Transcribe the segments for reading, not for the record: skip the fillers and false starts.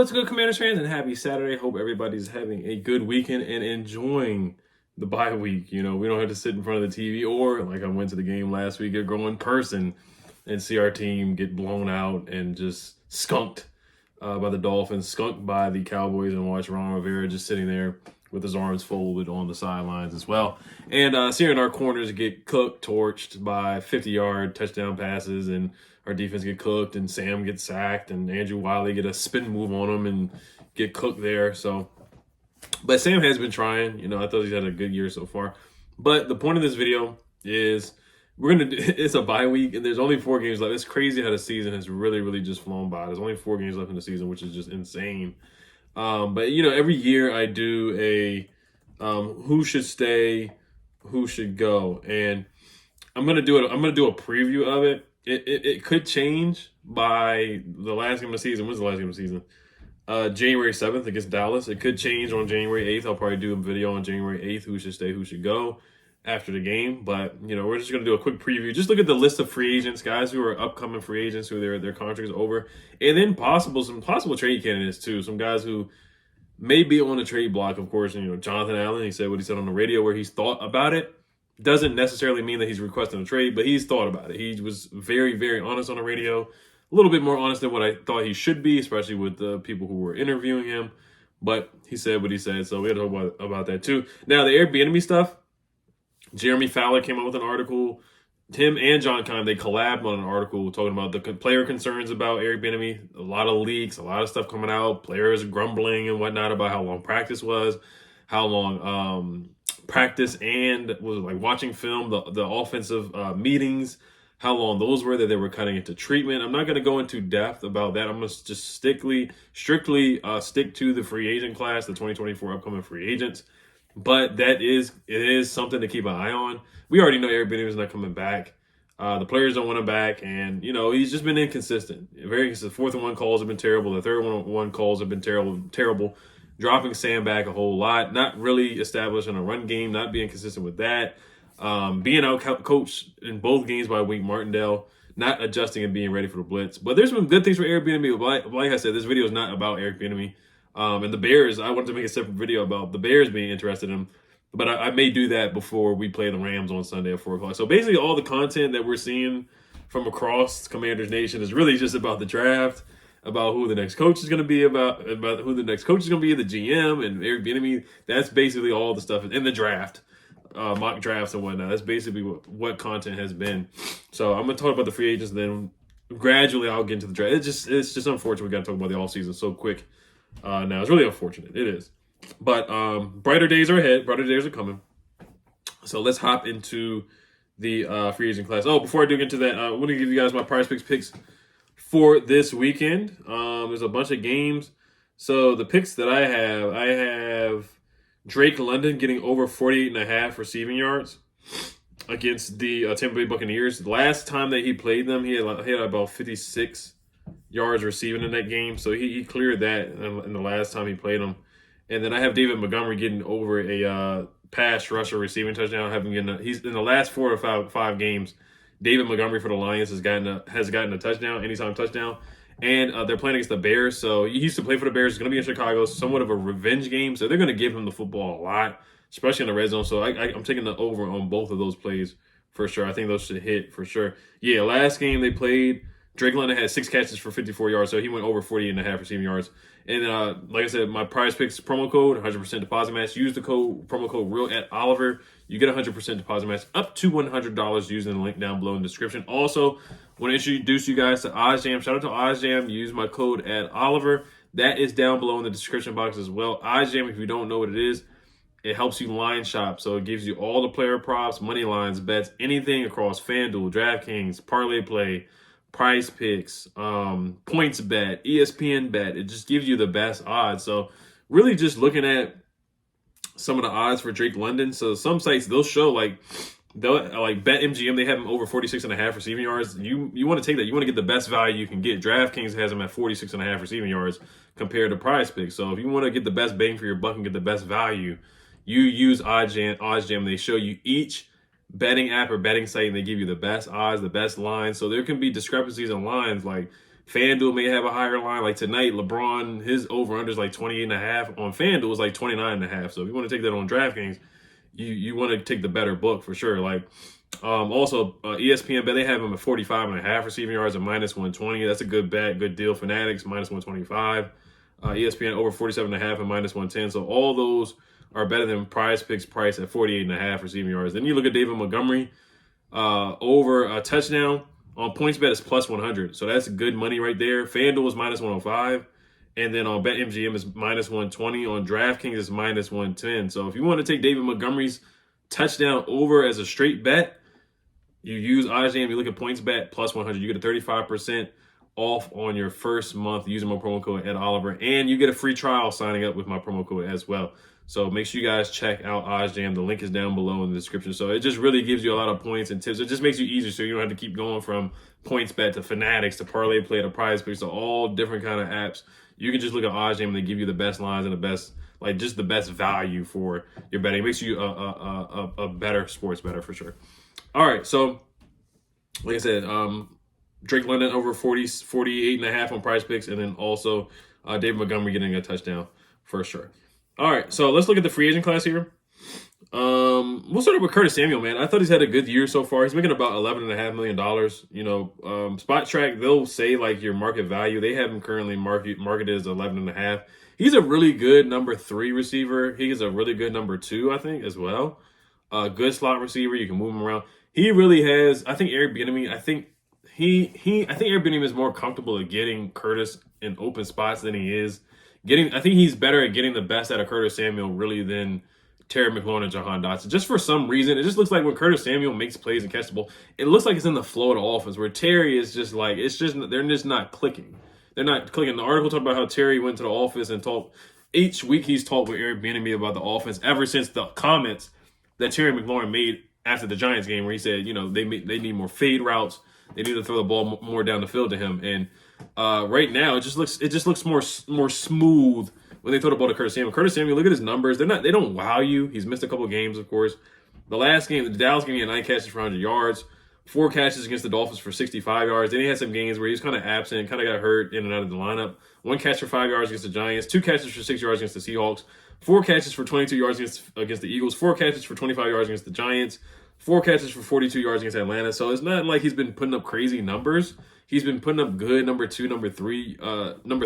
what's good, Commanders fans, and happy Saturday. Hope everybody's having a good weekend and enjoying the bye week. You know, we don't have to sit in front of the TV or, like I went to the game last week, go in person and see our team get blown out and just skunked by the Dolphins, skunked by the Cowboys, and watch Ron Rivera just sitting there with his arms folded on the sidelines as well. And seeing our corners get cooked, torched by 50-yard touchdown passes, and our defense get cooked, and Sam gets sacked, and Andrew Wiley get a spin move on him and get cooked there. So, but Sam has been trying. You know, I thought he's had a good year so far. But the point of this video is it's a bye week, and there's only 4 games left. It's crazy how the season has really, really just flown by. There's only 4 games left in the season, which is just insane. But you know, every year I do a who should stay, who should go, and I'm gonna do a preview of it. It could change by the last game of the season. When's the last game of the season? January 7th against Dallas. It could change on January 8th. I'll probably do a video on January 8th, who should stay, who should go after the game. But, you know, we're just going to do a quick preview. Just look at the list of free agents, guys who are upcoming free agents, who their contract is over. And then some possible trade candidates, too. Some guys who may be on the trade block, of course. You know, Jonathan Allen, he said what he said on the radio where he's thought about it. Doesn't necessarily mean that he's requesting a trade, but he's thought about it. He was very, very honest on the radio. A little bit more honest than what I thought he should be, especially with the people who were interviewing him. But he said what he said, so we had to talk about that too. Now, the Airbnb stuff, Jeremy Fowler came out with an article. Him and John Kahn, they collabed on an article talking about the player concerns about Airbnb. A lot of leaks, a lot of stuff coming out, players grumbling and whatnot about how long practice was, how long practice and was like watching film, the offensive meetings, how long those were that they were cutting into treatment. I'm not going to go into depth about that. I'm going to just strictly stick to the free agent class, the 2024 upcoming free agents. But it is something to keep an eye on. We already know Airbnb is not coming back. The players don't want him back, and you know he's just been inconsistent. Very inconsistent. 4th and 1 calls have been terrible. The 3rd and 1 calls have been terrible. Dropping Sam back a whole lot, not really establishing a run game, not being consistent with that. Being out coached in both games by Wink Martindale, not adjusting and being ready for the blitz. But there's some good things for Airbnb. Like I said, this video is not about Airbnb. And the Bears, I wanted to make a separate video about the Bears being interested in him. But I may do that before we play the Rams on Sunday at 4 o'clock. So basically all the content that we're seeing from across Commanders Nation is really just about the draft, about who the next coach is going to be, about who the next coach is going to be, the GM and Airbnb. That's basically all the stuff in the draft, mock drafts and whatnot. That's basically what content has been. So I'm going to talk about the free agents, and then gradually I'll get into the draft. It's just unfortunate we got to talk about the offseason so quick now. It's really unfortunate. It is. But brighter days are ahead. Brighter days are coming. So let's hop into the free agent class. Oh, before I do get into that, I want to give you guys my Prize picks for this weekend. There's a bunch of games. So the picks that I have Drake London getting over 48.5 receiving yards against the Tampa Bay Buccaneers. The last time that he played them, he had about 56 yards receiving in that game. So he cleared that in the last time he played them. And then I have David Montgomery getting over a pass rusher receiving touchdown. He's in the last 4 or 5 games. David Montgomery for the Lions has gotten a touchdown, anytime touchdown. And they're playing against the Bears. So he used to play for the Bears. He's going to be in Chicago. Somewhat of a revenge game. So they're going to give him the football a lot, especially in the red zone. So I'm taking the over on both of those plays for sure. I think those should hit for sure. Yeah, last game they played, Drake London had 6 catches for 54 yards. So he went over 48.5 receiving yards. And like I said, my Prize Picks promo code, 100% deposit match. Use the promo code REAL@Oliver. You get 100% deposit match up to $100 using the link down below in the description. Also, want to introduce you guys to OddsJam. Shout out to OddsJam. Use my code @Oliver. That is down below in the description box as well. OddsJam, if you don't know what it is, it helps you line shop. So it gives you all the player props, money lines, bets, anything across FanDuel, DraftKings, Parlay Play, Prize Picks, Points Bet, ESPN Bet. It just gives you the best odds. So really just looking at some of the odds for Drake London. So some sites, they'll show like BetMGM, they have him over 46.5 receiving yards. You want to take that. You want to get the best value you can get. DraftKings has him at 46.5 receiving yards compared to Prize Picks. So if you want to get the best bang for your buck and get the best value, you use OddsJam. They show you each betting app or betting site, and they give you the best odds, the best lines. So there can be discrepancies in lines. Like FanDuel may have a higher line. Like tonight, LeBron, his over-under is like 28.5. On FanDuel, it's like 29.5. So if you want to take that on DraftKings, you want to take the better book for sure. Like also ESPN bet, they have him at 45.5 receiving yards at -120. That's a good bet, good deal. Fanatics -125. ESPN over 47.5 and -110. So all those are better than Prize Picks price at 48.5 receiving yards. Then you look at David Montgomery over a touchdown on PointsBet is +100. So that's good money right there. FanDuel is -105. And then on BetMGM is -120. On DraftKings is -110. So if you want to take David Montgomery's touchdown over as a straight bet, you use OddsJam, you look at PointsBet +100. You get a 35% off on your first month using my promo code EddOliver. And you get a free trial signing up with my promo code as well. So make sure you guys check out OddsJam. The link is down below in the description. So it just really gives you a lot of points and tips. It just makes you easier so you don't have to keep going from PointsBet to Fanatics to Parlay Play to Prize Picks to all different kind of apps. You can just look at OddsJam and they give you the best lines and the best, like just the best value for your betting. It makes you a better sports bettor for sure. All right, so like I said, Drake London over 48.5 on Prize Picks, and then also David Montgomery getting a touchdown for sure. All right, so let's look at the free agent class here. We'll start with Curtis Samuel, man. I thought he's had a good year so far. He's making about $11.5 million. You know, Spot Track, they'll say like your market value. They have him currently marketed as 11.5. He's a really good number 3 receiver. He is a really good number 2, I think, as well. Good slot receiver. You can move him around. He really has. I think Eric Bieniemy. I think Eric Bieniemy is more comfortable at getting Curtis in open spots than he is getting. I think he's better at getting the best out of Curtis Samuel really than Terry McLaurin and Jahan Dotson. Just for some reason, it just looks like when Curtis Samuel makes plays and catches the ball, it looks like it's in the flow of the offense. Where Terry is just like they're just not clicking. They're not clicking. The article talked about how Terry went to the office and talked each week. He's talked with Eric Bieniemy about the offense ever since the comments that Terry McLaurin made after the Giants game, where he said, you know, they need more fade routes. They need to throw the ball more down the field to him. And right now, it just looks more smooth when they throw the ball to Curtis Samuel. Curtis Samuel, look at his numbers. They don't wow you. He's missed a couple of games, of course. The last game, the Dallas game, he had 9 catches for 100 yards, 4 catches against the Dolphins for 65 yards. Then he had some games where he was kind of absent, kind of got hurt in and out of the lineup. 1 catch for 5 yards against the Giants, 2 catches for 6 yards against the Seahawks, 4 catches for 22 yards against the Eagles, 4 catches for 25 yards against the Giants, 4 catches for 42 yards against Atlanta. So it's not like he's been putting up crazy numbers. He's been putting up good number 2, number 3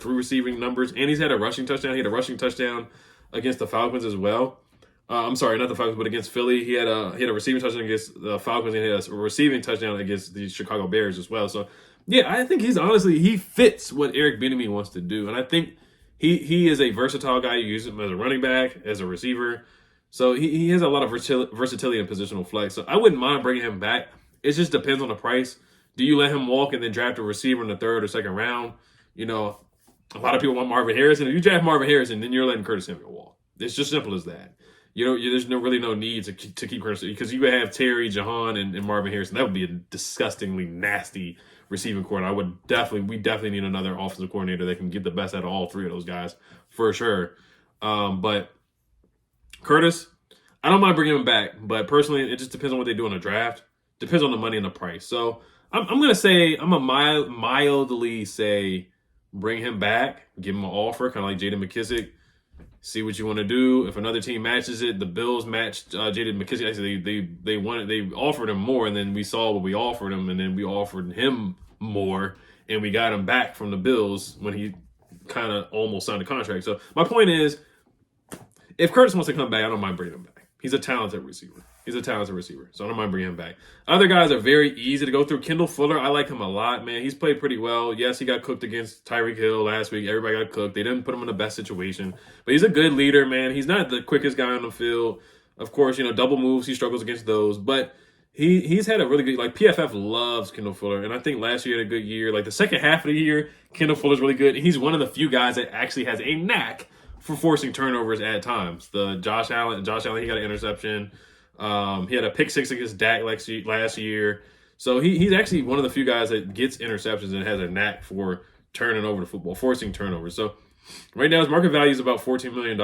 receiving numbers, and he's had a rushing touchdown. He had a rushing touchdown against the Falcons as well. I'm sorry, not the Falcons, but against Philly. He had a receiving touchdown against the Falcons, and he had a receiving touchdown against the Chicago Bears as well. So yeah, I think he fits what Eric Bieniemy wants to do, and I think he is a versatile guy. You use him as a running back, as a receiver. So he has a lot of versatility and positional flex. So I wouldn't mind bringing him back. It just depends on the price. Do you let him walk and then draft a receiver in the 3rd or 2nd round? You know, a lot of people want Marvin Harrison. If you draft Marvin Harrison, then you're letting Curtis Samuel walk. It's just simple as that. There's really no need to keep Curtis, because you would have Terry, Jahan, and Marvin Harrison. That would be a disgustingly nasty receiving core. And we definitely need another offensive coordinator that can get the best out of all 3 of those guys for sure. But Curtis, I don't mind bringing him back, but personally, it just depends on what they do in the draft. Depends on the money and the price. So I'm going to say, I'm going to mildly say, bring him back, give him an offer, kind of like J.D. McKissick. See what you want to do. If another team matches it, the Bills matched J.D. McKissick. Actually, they offered him more, and then we saw what we offered him, and then we offered him more, and we got him back from the Bills when he kind of almost signed a contract. So my point is, if Curtis wants to come back, I don't mind bringing him back. He's a talented receiver. So I don't mind bringing him back. Other guys are very easy to go through. Kendall Fuller, I like him a lot, man. He's played pretty well. Yes, he got cooked against Tyreek Hill last week. Everybody got cooked. They didn't put him in the best situation. But he's a good leader, man. He's not the quickest guy on the field. Of course, double moves, he struggles against those. But he's had a really good, like, PFF loves Kendall Fuller. And I think last year he had a good year. Like, the second half of the year, Kendall Fuller's really good. He's one of the few guys that actually has a knack for forcing turnovers at times. Josh Allen, he got an interception. He had a pick 6 against Dak last year. So he's actually one of the few guys that gets interceptions and has a knack for turning over the football, forcing turnovers. So right now his market value is about $14 million,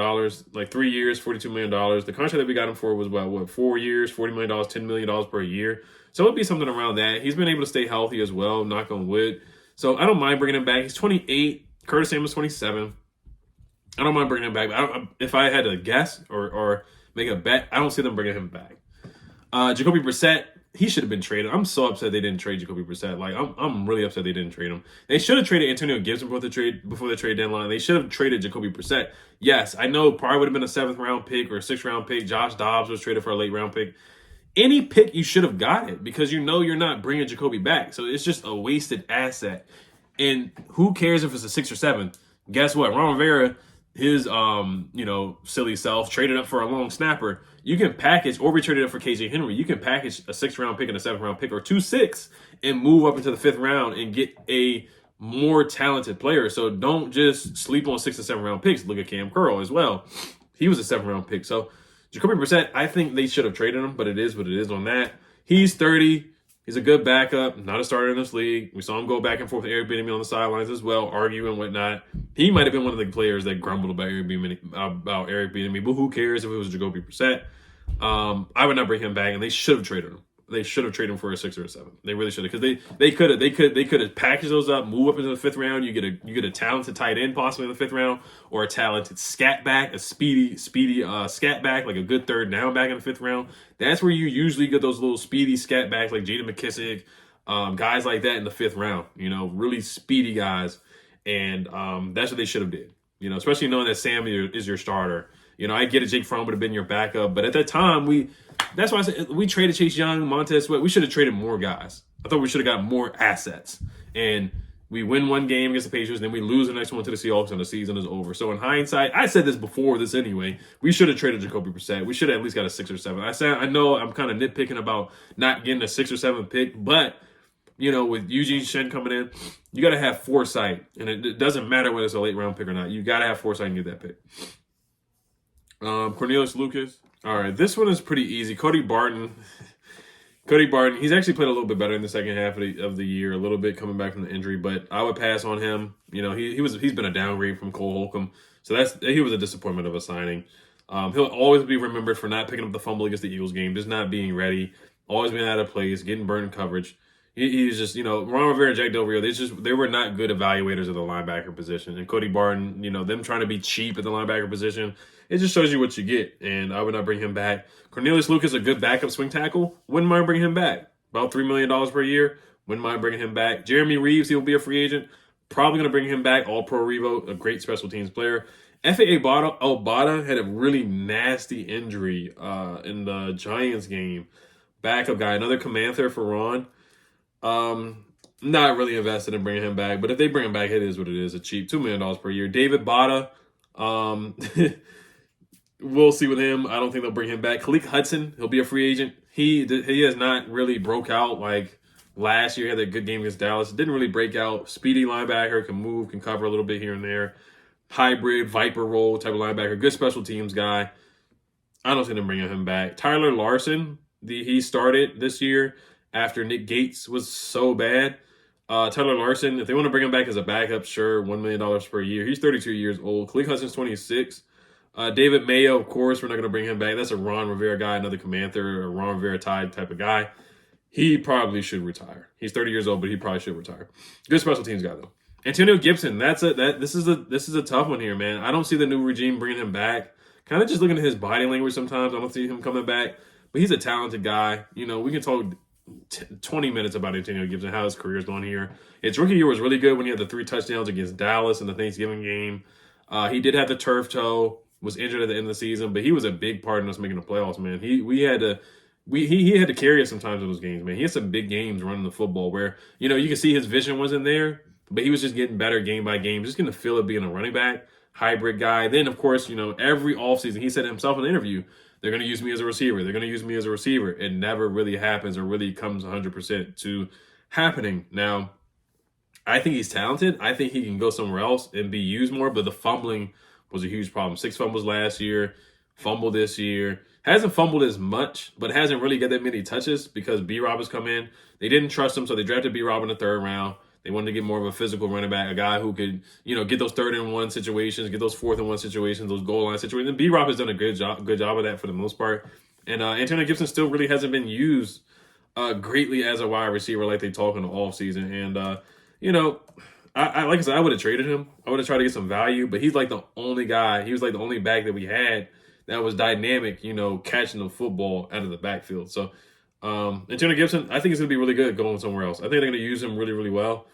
like 3 years, $42 million. The contract that we got him for was about, 4 years, $40 million, $10 million per year. So it'll be something around that. He's been able to stay healthy as well, knock on wood. So I don't mind bringing him back. He's 28. Curtis Samuel's 27. I don't mind bringing him back. But if I had to guess or make a bet, I don't see them bringing him back. Jacoby Brissett, he should have been traded. I'm so upset they didn't trade Jacoby Brissett. Like, I'm really upset they didn't trade him. They should have traded Antonio Gibson before the trade deadline. They should have traded Jacoby Brissett. Yes, I know probably would have been a 7th round pick or a 6th round pick. Josh Dobbs was traded for a late round pick. Any pick, you should have got it because you know you're not bringing Jacoby back. So it's just a wasted asset. And who cares if it's a 6th or 7th? Guess what? Ron Rivera, his silly self, traded up for a long snapper. You can package, or we traded up for KJ Henry. You can package a 6th round pick and a 7th round pick, or 2 6, and move up into the 5th round and get a more talented player. So don't just sleep on 6th and 7th round picks. Look at Cam Curl as well. He was a 7th round pick. So Jacoby Brissett, I think they should have traded him, but it is what it is on that. He's 30. He's a good backup, not a starter in this league. We saw him go back and forth with Eric Bieniemy on the sidelines as well, argue and whatnot. He might have been one of the players that grumbled about Eric Bieniemy, but who cares if it was Jacoby Brissett? I would not bring him back, and they should have traded him. They should have traded him for a 6 or a 7. They really should have, because they could have packaged those up, move up into the 5th round. You get a talented tight end possibly in the 5th round, or a talented scat back, a speedy scat back, like a good 3rd down back in the 5th round. That's where you usually get those little speedy scat backs like Jaden McKissick, guys like that in the 5th round. Really speedy guys, and that's what they should have did. Especially knowing that Sam is your starter. I get it. Jake Fromm would have been your backup, but at that time that's why I said we traded Chase Young, Montez Sweat. We should have traded more guys. I thought we should have got more assets. And we win one game against the Patriots, then we lose the next one to the Seahawks, and the season is over. So in hindsight, I said this before this anyway, we should have traded Jacoby Brissett. We should have at least got a 6 or 7. I know I'm kind of nitpicking about not getting a 6 or 7 pick, but with Eugene Shen coming in, you got to have foresight. And it doesn't matter whether it's a late round pick or not. You got to have foresight and get that pick. Cornelius Lucas. All right, this one is pretty easy. Cody Barton, he's actually played a little bit better in the second half of the year, a little bit coming back from the injury, but I would pass on him. He's been a downgrade from Cole Holcomb, so he was a disappointment of a signing. He'll always be remembered for not picking up the fumble against the Eagles game, just not being ready, always being out of place, getting burned in coverage. He's just, Ron Rivera and Jack Del Rio, they were not good evaluators of the linebacker position. And Cody Barton, them trying to be cheap at the linebacker position, it just shows you what you get. And I would not bring him back. Cornelius Lucas, a good backup swing tackle. Wouldn't mind bringing him back. About $3 million per year. Wouldn't mind bringing him back. Jeremy Reeves, he'll be a free agent. Probably going to bring him back. All-Pro Revo, a great special teams player. F.A. Obata had a really nasty injury in the Giants game. Backup guy, another Comanther for Ron. Not really invested in bringing him back, but if they bring him back, it is what it is. A cheap $2 million per year. David Bada, we'll see with him. I don't think they'll bring him back. Khaleke Hudson, he'll be a free agent. He has not really broke out like last year. He had a good game against Dallas. Didn't really break out. Speedy linebacker, can move, can cover a little bit here and there. Hybrid, Viper role type of linebacker. Good special teams guy. I don't see them bringing him back. Tyler Larson, he started this year after Nick Gates was so bad. Tyler Larson, if they want to bring him back as a backup, sure, $1 million per year. He's 32 years old. Khaleke Hudson's 26. David Mayo, of course, we're not going to bring him back. That's a Ron Rivera guy, another Comanther, a Ron Rivera type of guy. He probably should retire. He's 30 years old, but he probably should retire. Good special teams guy, though. Antonio Gibson, this is a tough one here, man. I don't see the new regime bringing him back. Kind of just looking at his body language sometimes. I don't see him coming back. But he's a talented guy. We can talk 20 minutes about Antonio Gibson, how his career is going here. His rookie year was really good when he had the 3 touchdowns against Dallas in the Thanksgiving game. He did have the turf toe, was injured at the end of the season, but he was a big part in us making the playoffs, man. He had to carry us sometimes in those games, man. He had some big games running the football where, you can see his vision wasn't there, but he was just getting better game by game, just getting to feel it being a running back, hybrid guy. Then, of course, every offseason, he said himself in the interview, they're going to use me as a receiver. They're going to use me as a receiver. It never really happens or really comes 100% to happening. Now, I think he's talented. I think he can go somewhere else and be used more, but the fumbling was a huge problem. 6 fumbles last year, fumbled this year. Hasn't fumbled as much, but hasn't really got that many touches because B-Rob has come in. They didn't trust him, so they drafted B-Rob in the 3rd round. They wanted to get more of a physical running back, a guy who could, get those 3rd and 1 situations, get those 4th and 1 situations, those goal line situations. And B-Rob has done a good job of that for the most part. And Antonio Gibson still really hasn't been used greatly as a wide receiver like they talk in the offseason. And, you know, like I said, I would have traded him. I would have tried to get some value, but he's like the only guy. He was like the only back that we had that was dynamic, catching the football out of the backfield. So, Antonio Gibson, I think he's going to be really good going somewhere else. I think they're going to use him really, really well.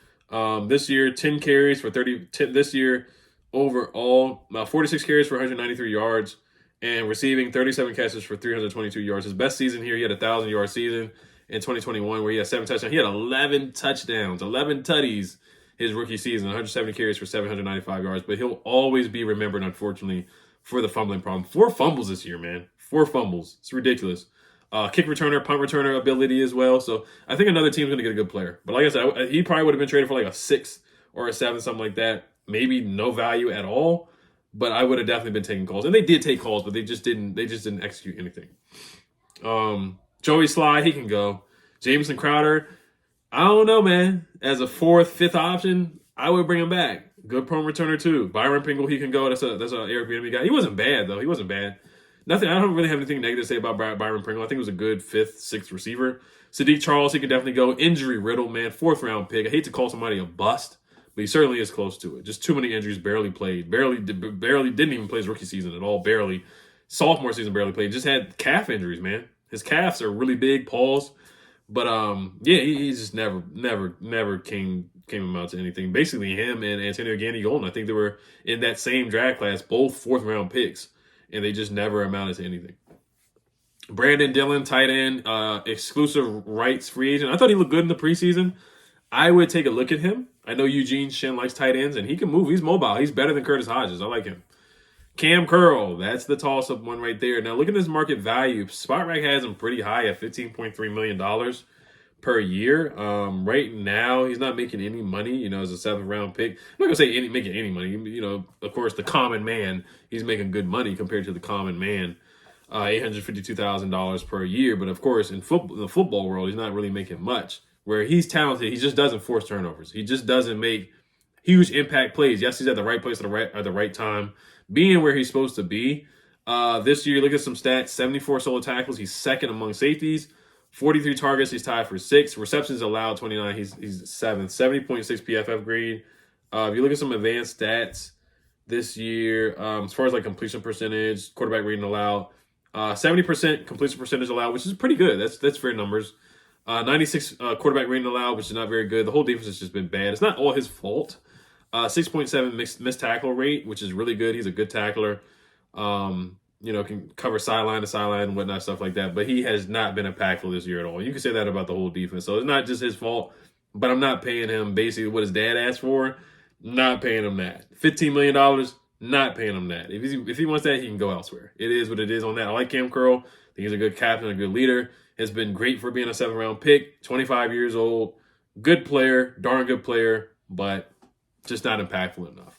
This year, 10 carries for 10 this year overall, 46 carries for 193 yards, and receiving 37 catches for 322 yards. His best season here, he had a 1,000-yard season in 2021 where he had 7 touchdowns. He had 11 touchdowns, 11 tutties his rookie season, 170 carries for 795 yards. But he'll always be remembered, unfortunately, for the fumbling problem. 4 fumbles this year, man. 4 fumbles. It's ridiculous. Kick returner, punt returner ability as well. So I think another team's going to get a good player. But like I said, he probably would have been traded for like a 6 or a 7, something like that. Maybe no value at all. But I would have definitely been taking calls. And they did take calls, but they just didn't execute anything. Joey Sly, he can go. Jameson Crowder, I don't know, man. As a 4th, 5th option, I would bring him back. Good punt returner too. Byron Pringle, he can go. That's an Eric Bieniemy guy. He wasn't bad though. He wasn't bad. Nothing. I don't really have anything negative to say about Byron Pringle. I think he was a good 5th, 6th receiver. Sadiq Charles, he can definitely go. Injury riddle, man. 4th round pick. I hate to call somebody a bust, but he certainly is close to it. Just too many injuries. Barely played. Barely didn't even play his rookie season at all. Barely. Sophomore season barely played. Just had calf injuries, man. His calves are really big. Paws. But he just never came amount to anything. Basically, him and Antonio Gandy-Golden, I think they were in that same draft class, both 4th round picks, and they just never amounted to anything. Brandon Dillon, tight end, exclusive rights free agent. I thought he looked good in the preseason. I would take a look at him. I know Eugene Shin likes tight ends, and he can move. He's mobile. He's better than Curtis Hodges. I like him. Cam Curl, that's the toss-up one right there. Now, look at his market value. SpotRack has him pretty high at $15.3 million per year. Right now, he's not making any money, as a 7th-round pick. I'm not going to say making any money. Of course, the common man, he's making good money compared to the common man, $852,000 per year. But, of course, in the football world, he's not really making much. Where he's talented, he just doesn't force turnovers. He just doesn't make huge impact plays. Yes, he's at the right place at the right time, being where he's supposed to be. This year, look at some stats. 74 solo tackles. He's 2nd among safeties. 43 targets. He's tied for 6th. Receptions allowed, 29. He's 7th. 70.6 PFF grade. If you look at some advanced stats this year, as far as like completion percentage, quarterback rating allowed, 70% completion percentage allowed, which is pretty good. That's fair numbers. 96 quarterback rating allowed, which is not very good. The whole defense has just been bad. It's not all his fault. 6.7 missed tackle rate, which is really good. He's a good tackler. Can cover sideline to sideline and whatnot, stuff like that. But he has not been impactful this year at all. You can say that about the whole defense. So it's not just his fault, but I'm not paying him basically what his dad asked for. Not paying him that. $15 million, not paying him that. If he wants that, he can go elsewhere. It is what it is on that. I like Cam Curl. I think he's a good captain, a good leader. Has been great for being a 7th-round pick. 25 years old. Good player, darn good player, but just not impactful enough.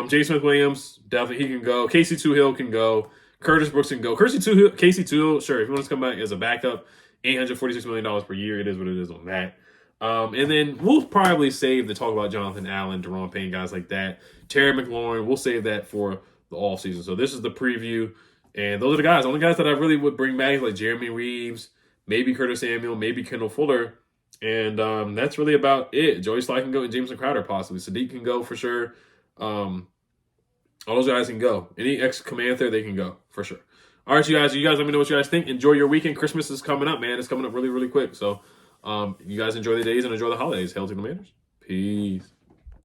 J. Smith-Williams, definitely he can go. Casey Toohill can go. Curtis Brooks can go. Casey Toohill, sure, if he wants to come back as a backup, $846 million per year. It is what it is on that. And then we'll probably save the talk about Jonathan Allen, Deron Payne, guys like that. Terry McLaurin, we'll save that for the offseason. So this is the preview. And those are the guys. The only guys that I really would bring back, like Jeremy Reeves, maybe Curtis Samuel, maybe Kendall Fuller. And that's really about it. Joey Sly can go, and Jameson Crowder possibly. Sadiq can go for sure. All those guys can go. Any ex-command there, they can go for sure. All right, you guys let me know what you guys think. Enjoy your weekend. Christmas is coming up, man. It's coming up really, really quick. So you guys enjoy the days and enjoy the holidays. Hail to the Commanders. Peace.